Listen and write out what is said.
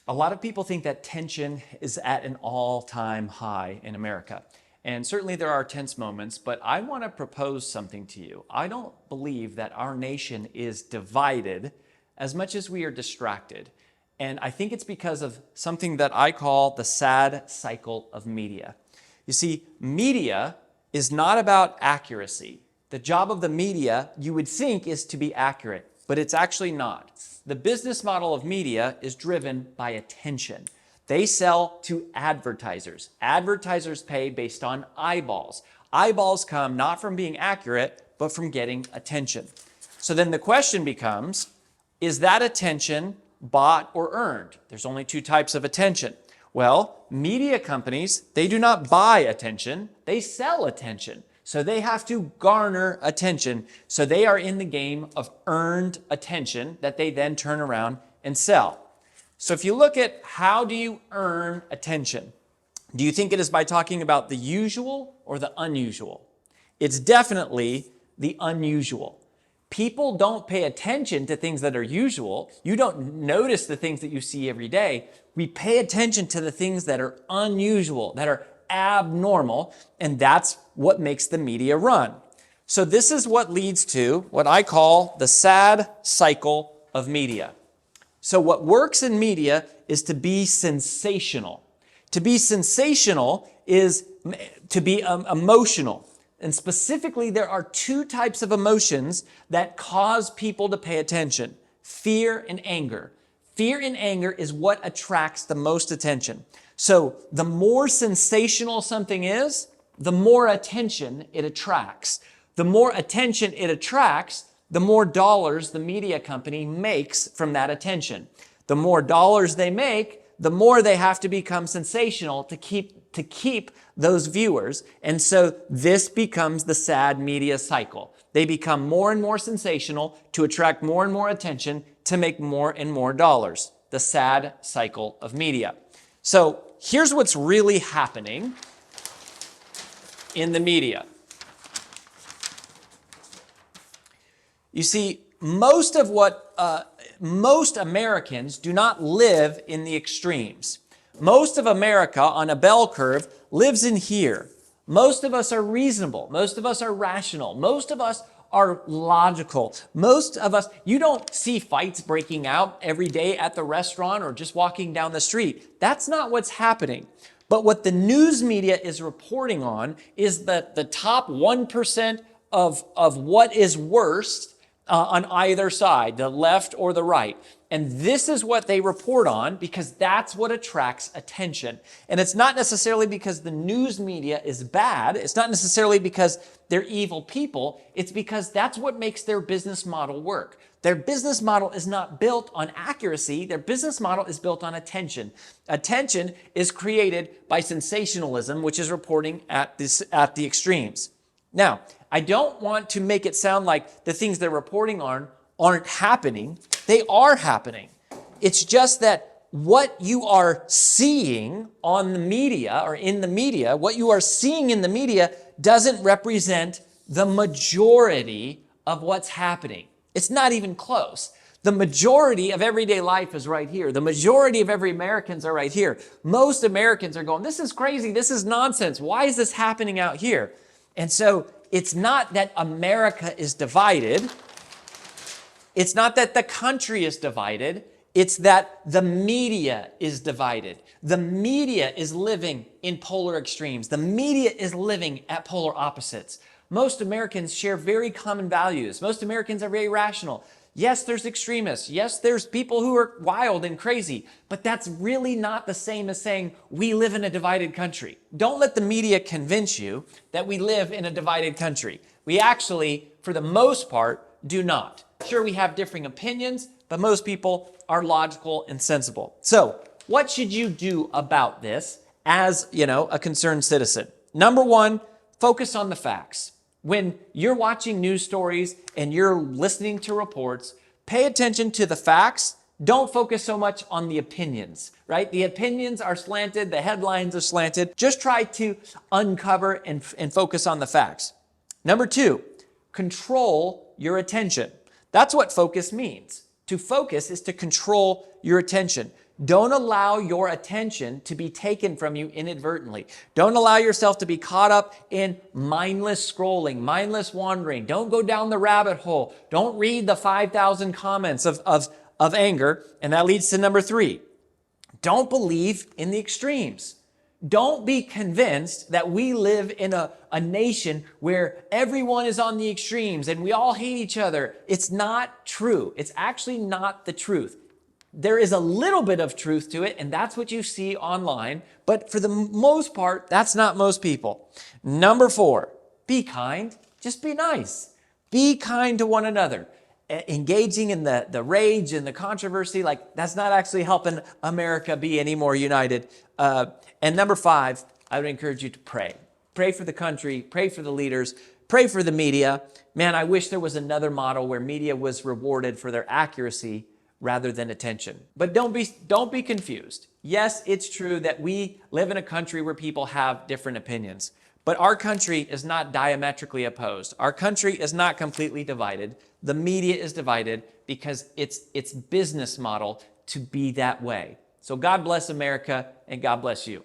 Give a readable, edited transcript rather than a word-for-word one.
A lot of people think that tension is at an all-time high in America. And certainly there are tense moments, but I want to propose something to you. I don't believe that our nation is divided as much as we are distracted. And I think it's because of something that I call the sad cycle of media. You see, media is not about accuracy. The job of the media, you would think, is to be accurate, but it's actually not. The business model of media is driven by attention. They sell to advertisers. Advertisers pay based on eyeballs. Eyeballs come not from being accurate, but from getting attention. So then the question becomes, is that attention bought or earned? There's only two types of attention. Well, media companies, they do not buy attention, they sell attention. So they have to garner attention. So they are in the game of earned attention that they then turn around and sell. So if you look at how do you earn attention, do you think it is by talking about the usual or the unusual? It's definitely the unusual. People don't pay attention to things that are usual. You don't notice the things that you see every day. We pay attention to the things that are unusual, that are abnormal, and that's what makes the media run. So this is what leads to what I call the sad cycle of media. So what works in media is to be sensational. To be sensational is to be emotional. And specifically, there are two types of emotions that cause people to pay attention: fear and anger. Fear and anger is what attracts the most attention. So the more sensational something is, the more attention it attracts. The more attention it attracts, the more dollars the media company makes from that attention. The more dollars they make, the more they have to become sensational to keep those viewers. And so this becomes the sad media cycle. They become more and more sensational to attract more and more attention to make more and more dollars. The sad cycle of media. So here's what's really happening in the media. You see, most Americans do not live in the extremes. Most of America on a bell curve lives in here. Most of us are reasonable. Most of us are rational. Most of us are logical. Most of us, you don't see fights breaking out every day at the restaurant or just walking down the street. That's not what's happening. But what the news media is reporting on is that the top 1% of what is worst on either side, the left or the right. And this is what they report on because that's what attracts attention. And it's not necessarily because the news media is bad. It's not necessarily because they're evil people. It's because that's what makes their business model work. Their business model is not built on accuracy. Their business model is built on attention. Attention is created by sensationalism, which is reporting at the extremes. Now, I don't want to make it sound like the things they're reporting on aren't happening. They are happening. It's just that what you are seeing on the media or in the media, what you are seeing in the media doesn't represent the majority of what's happening. It's not even close. The majority of everyday life is right here. The majority of every Americans are right here. Most Americans are going, this is crazy. This is nonsense. Why is this happening out here? And so it's not that America is divided. It's not that the country is divided. It's that the media is divided. The media is living in polar extremes. The media is living at polar opposites. Most Americans share very common values. Most Americans are very rational. Yes, there's extremists. Yes, there's people who are wild and crazy, but that's really not the same as saying we live in a divided country. Don't let the media convince you that we live in a divided country. We actually, for the most part, do not. Sure, we have differing opinions, but most people are logical and sensible. So, what should you do about this as, a concerned citizen? Number one, focus on the facts. When you're watching news stories and you're listening to reports, pay attention to the facts. Don't focus so much on the opinions, right? The opinions are slanted, the headlines are slanted. Just try to uncover and focus on the facts. Number two, control your attention. That's what focus means. To focus is to control your attention. Don't allow your attention to be taken from you inadvertently. Don't allow yourself to be caught up in mindless scrolling, mindless wandering. Don't go down the rabbit hole. Don't read the 5,000 comments of anger. And that leads to number 3. Don't believe in the extremes. Don't be convinced that we live in a nation where everyone is on the extremes and we all hate each other. It's not true. It's actually not the truth. There is a little bit of truth to it, and that's what you see online. But for the most part, that's not most people. Number 4, be kind. Just be nice. Be kind to one another. Engaging in the rage and the controversy, like that's not actually helping America be any more united. And number 5, I would encourage you to pray. Pray for the country, pray for the leaders, pray for the media. Man, I wish there was another model where media was rewarded for their accuracy rather than attention. But don't be confused. Yes, it's true that we live in a country where people have different opinions. But our country is not diametrically opposed. Our country is not completely divided. The media is divided because it's its business model to be that way. So God bless America and God bless you.